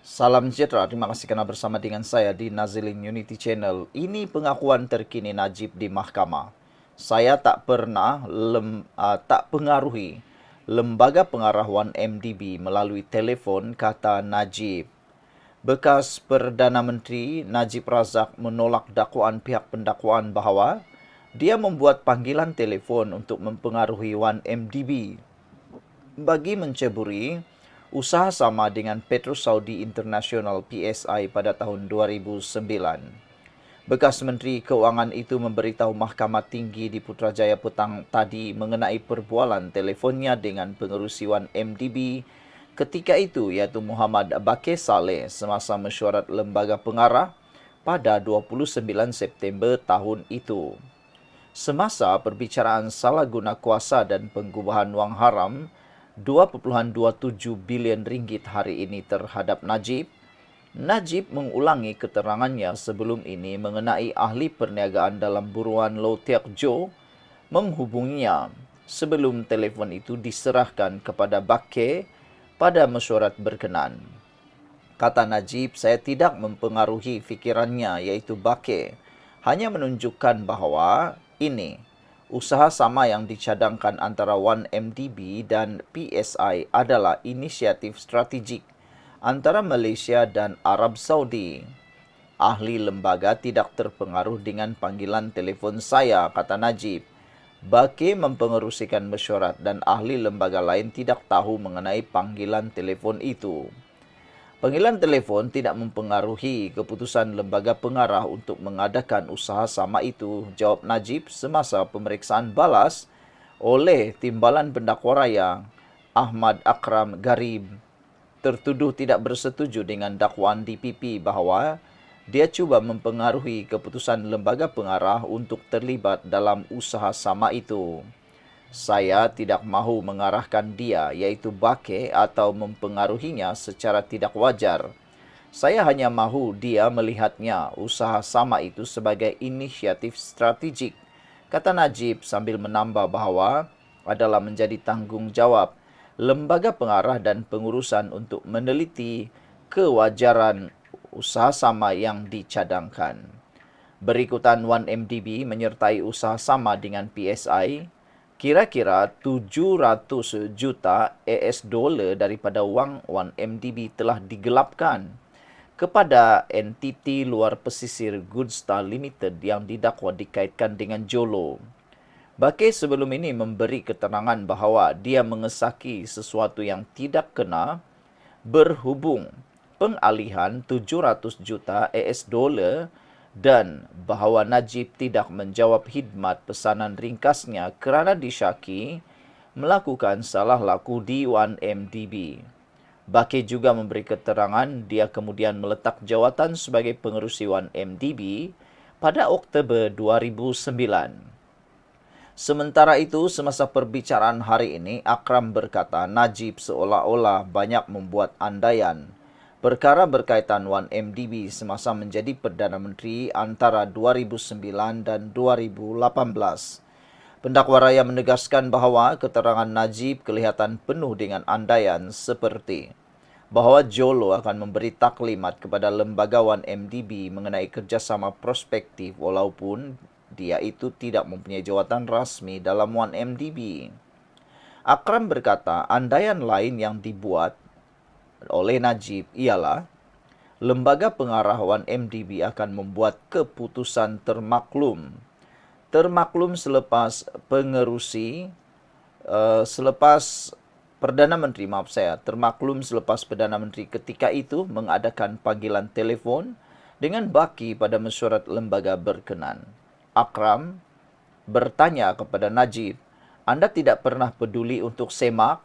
Salam sejahtera, terima kasih kerana bersama dengan saya di Nazilin Unity Channel. Ini pengakuan terkini Najib di mahkamah. Saya tak pengaruhi lembaga pengarah 1MDB melalui telefon, kata Najib. Bekas Perdana Menteri Najib Razak menolak dakwaan pihak pendakwaan bahawa dia membuat panggilan telefon untuk mempengaruhi 1MDB bagi menceburi usaha sama dengan Petronas Saudi International PSI pada tahun 2009. Bekas Menteri Keuangan itu memberitahu Mahkamah Tinggi di Putrajaya petang tadi mengenai perbualan telefonnya dengan pengerusi 1MDB ketika itu, iaitu Muhammad Bakir Saleh, semasa mesyuarat lembaga pengarah pada 29 September tahun itu. Semasa perbicaraan salah guna kuasa dan penggubahan wang haram 2.27 bilion ringgit hari ini terhadap Najib, Najib mengulangi keterangannya sebelum ini mengenai ahli perniagaan dalam buruan Low Teck Jo menghubunginya sebelum telefon itu diserahkan kepada Bakir pada mesyuarat berkenan. Kata Najib, saya tidak mempengaruhi fikirannya, iaitu Bakir, hanya menunjukkan bahawa ini usaha sama yang dicadangkan antara 1MDB dan PSI adalah inisiatif strategik antara Malaysia dan Arab Saudi. Ahli lembaga tidak terpengaruh dengan panggilan telefon saya, kata Najib. Bakir mempengerusikan mesyuarat dan ahli lembaga lain tidak tahu mengenai panggilan telefon itu. Panggilan telefon tidak mempengaruhi keputusan lembaga pengarah untuk mengadakan usaha sama itu, jawab Najib semasa pemeriksaan balas oleh Timbalan Pendakwa Raya Ahmad Akram Garib. Tertuduh tidak bersetuju dengan dakwaan DPP bahawa dia cuba mempengaruhi keputusan lembaga pengarah untuk terlibat dalam usaha sama itu. Saya tidak mahu mengarahkan dia, iaitu Bakir, atau mempengaruhinya secara tidak wajar. Saya hanya mahu dia melihatnya usaha sama itu sebagai inisiatif strategik, kata Najib sambil menambah bahawa adalah menjadi tanggungjawab lembaga pengarah dan pengurusan untuk meneliti kewajaran usaha sama yang dicadangkan. Berikutan 1MDB menyertai usaha sama dengan PSI, kira-kira 700 juta AS dolar daripada wang 1MDB telah digelapkan kepada entiti luar pesisir Goodstar Limited yang didakwa dikaitkan dengan Jolo. Bakir sebelum ini memberi keterangan bahawa dia mengesaki sesuatu yang tidak kena berhubung pengalihan 700 juta AS dolar dan bahawa Najib tidak menjawab khidmat pesanan ringkasnya kerana disyaki melakukan salah laku di 1MDB. Bakir juga memberi keterangan dia kemudian meletak jawatan sebagai pengerusi 1MDB pada Oktober 2009. Sementara itu, semasa perbicaraan hari ini, Akram berkata Najib seolah-olah banyak membuat andaian perkara berkaitan 1MDB semasa menjadi Perdana Menteri antara 2009 dan 2018. Pendakwa raya menegaskan bahawa keterangan Najib kelihatan penuh dengan andaian seperti bahawa Jolo akan memberi taklimat kepada lembaga 1MDB mengenai kerjasama prospektif walaupun dia itu tidak mempunyai jawatan rasmi dalam 1MDB. Akram berkata andaian lain yang dibuat oleh Najib ialah lembaga pengarah 1MDB akan membuat keputusan termaklum selepas pengerusi selepas Perdana Menteri, termaklum selepas Perdana Menteri ketika itu mengadakan panggilan telefon dengan Bakir pada mesyuarat lembaga berkenan. Akram bertanya kepada Najib, anda tidak pernah peduli untuk semak?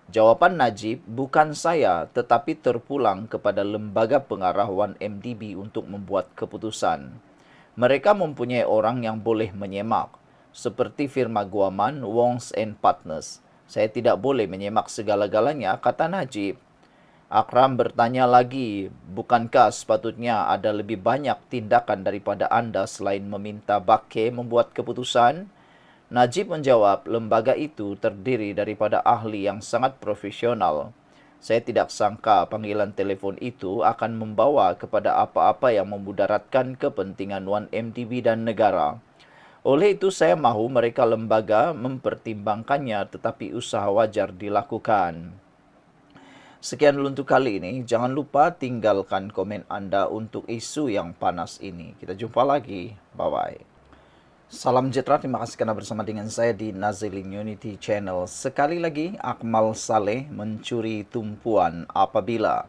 Jawapan Najib, bukan saya, tetapi terpulang kepada lembaga pengarah 1MDB untuk membuat keputusan. Mereka mempunyai orang yang boleh menyemak, seperti firma guaman Wongs and Partners. Saya tidak boleh menyemak segala-galanya, kata Najib. Akram bertanya lagi, bukankah sepatutnya ada lebih banyak tindakan daripada anda selain meminta Bakir membuat keputusan? Najib menjawab, lembaga itu terdiri daripada ahli yang sangat profesional. Saya tidak sangka panggilan telefon itu akan membawa kepada apa-apa yang memudaratkan kepentingan 1MDB dan negara. Oleh itu saya mahu mereka lembaga mempertimbangkannya tetapi usaha wajar dilakukan. Sekian dulu untuk kali ini. Jangan lupa tinggalkan komen Anda untuk isu yang panas ini. Kita jumpa lagi. Bye-bye. Salam sejahtera, terima kasih karena bersama dengan saya di Nazilin Unity Channel. Sekali lagi, Akmal Saleh mencuri tumpuan apabila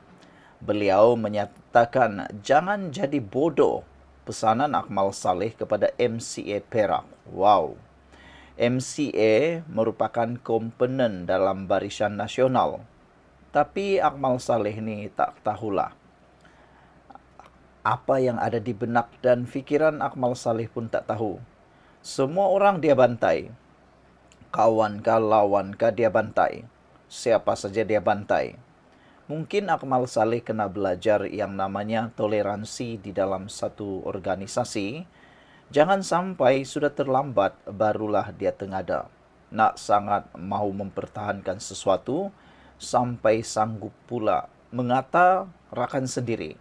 beliau menyatakan jangan jadi bodoh. Pesanan Akmal Saleh kepada MCA Perak. Wow. MCA merupakan komponen dalam Barisan Nasional. Tapi Akmal Saleh ini tak tahulah apa yang ada di benak dan fikiran Akmal Saleh pun tak tahu. Semua orang dia bantai. Kawan kah, lawan kah dia bantai. Siapa saja dia bantai. Mungkin Akmal Saleh kena belajar yang namanya toleransi di dalam satu organisasi. Jangan sampai sudah terlambat barulah dia tengada. Nak sangat mahu mempertahankan sesuatu sampai sanggup pula mengata rakan sendiri.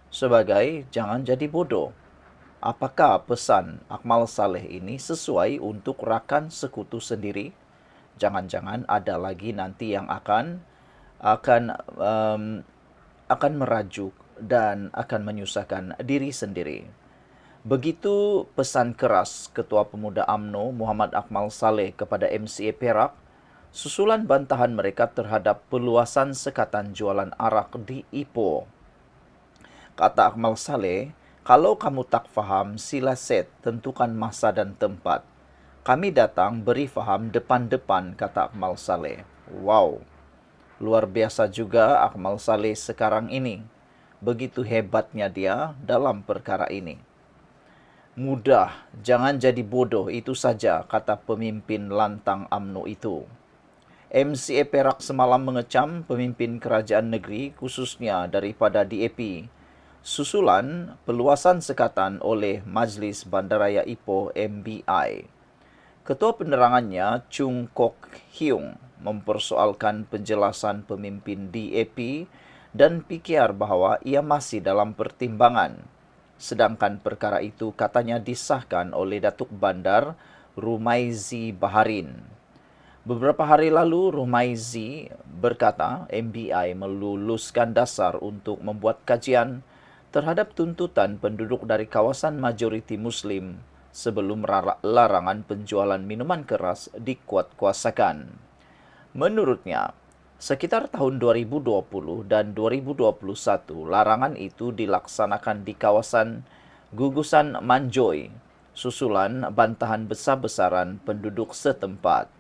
Sebagai jangan jadi bodoh. Apakah pesan Akmal Saleh ini sesuai untuk rakan sekutu sendiri? Jangan-jangan ada lagi nanti yang akan merajuk dan akan menyusahkan diri sendiri. Begitu pesan keras Ketua Pemuda UMNO Muhammad Akmal Saleh kepada MCA Perak, susulan bantahan mereka terhadap peluasan sekatan jualan arak di Ipoh. Kata Akmal Saleh, kalau kamu tak faham, sila set, tentukan masa dan tempat. Kami datang beri faham depan-depan, kata Akmal Saleh. Wow, luar biasa juga Akmal Saleh sekarang ini. Begitu hebatnya dia dalam perkara ini. Mudah, jangan jadi bodoh, itu saja, kata pemimpin lantang UMNO itu. MCA Perak semalam mengecam pemimpin kerajaan negeri, khususnya daripada DAP. Susulan peluasan sekatan oleh Majlis Bandaraya Ipoh MBI. Ketua penerangannya Chung Kok Hyung mempersoalkan penjelasan pemimpin DAP dan PKR bahawa ia masih dalam pertimbangan. Sedangkan perkara itu katanya disahkan oleh Datuk Bandar Rumaizi Baharin. Beberapa hari lalu, Rumaizi berkata MBI meluluskan dasar untuk membuat kajian terhadap tuntutan penduduk dari kawasan majoriti Muslim sebelum larangan penjualan minuman keras dikuatkuasakan. Menurutnya, sekitar tahun 2020 dan 2021, larangan itu dilaksanakan di kawasan gugusan Manjoy, susulan bantahan besar-besaran penduduk setempat.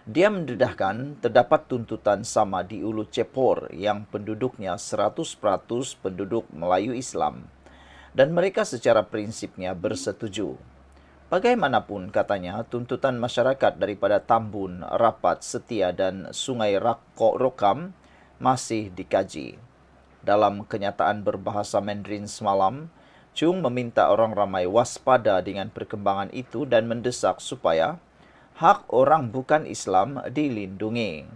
Dia mendedahkan terdapat tuntutan sama di Ulu Cepor yang penduduknya 100% penduduk Melayu Islam dan mereka secara prinsipnya bersetuju. Bagaimanapun katanya, tuntutan masyarakat daripada Tambun, Rapat, Setia dan Sungai Rokam masih dikaji. Dalam kenyataan berbahasa Mandarin semalam, Chung meminta orang ramai waspada dengan perkembangan itu dan mendesak supaya hak orang bukan Islam dilindungi.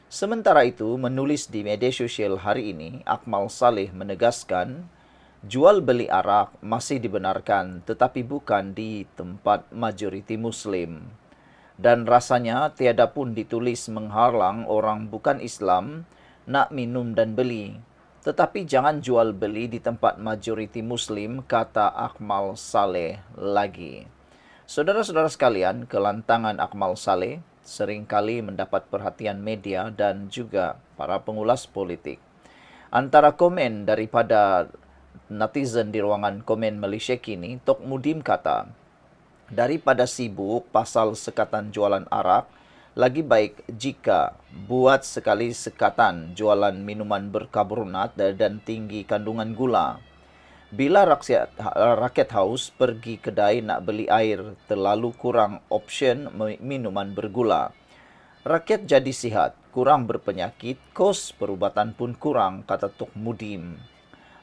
Sementara itu, menulis di media sosial hari ini, Akmal Saleh menegaskan jual beli arak masih dibenarkan tetapi bukan di tempat majoriti Muslim. Dan rasanya tiada pun ditulis menghalang orang bukan Islam nak minum dan beli. Tetapi jangan jual beli di tempat majoriti Muslim, kata Akmal Saleh lagi. Saudara-saudara sekalian, kelantangan Akmal Saleh seringkali mendapat perhatian media dan juga para pengulas politik. Antara komen daripada netizen di ruangan komen Malaysia kini, Tok Mudim kata, daripada sibuk pasal sekatan jualan arak, lagi baik jika buat sekali sekatan jualan minuman berkarbonat dan tinggi kandungan gula. Bila rakyat haus pergi kedai nak beli air, terlalu kurang option minuman bergula. Rakyat jadi sihat, kurang berpenyakit, kos perubatan pun kurang, kata Tok Mudim.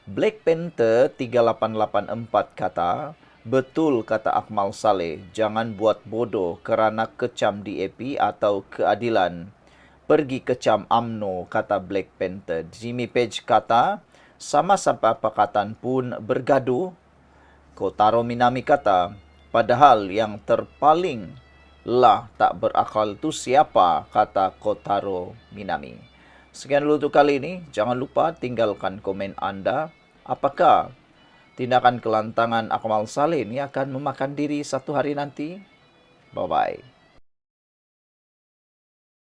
Black Panther 3884 kata, betul kata Akmal Saleh, jangan buat bodoh kerana kecam DAP atau keadilan. pergi kecam UMNO, kata Black Panther. Jimmy Page kata, sama sampai pakatan pun bergaduh. Kotaro Minami kata, padahal yang terpaling lah tak berakal tu siapa, kata Kotaro Minami. Sekian dulu untuk kali ini. Jangan lupa tinggalkan komen anda. Apakah tindakan kelantangan Akmal Saleh ini akan memakan diri satu hari nanti? Bye-bye.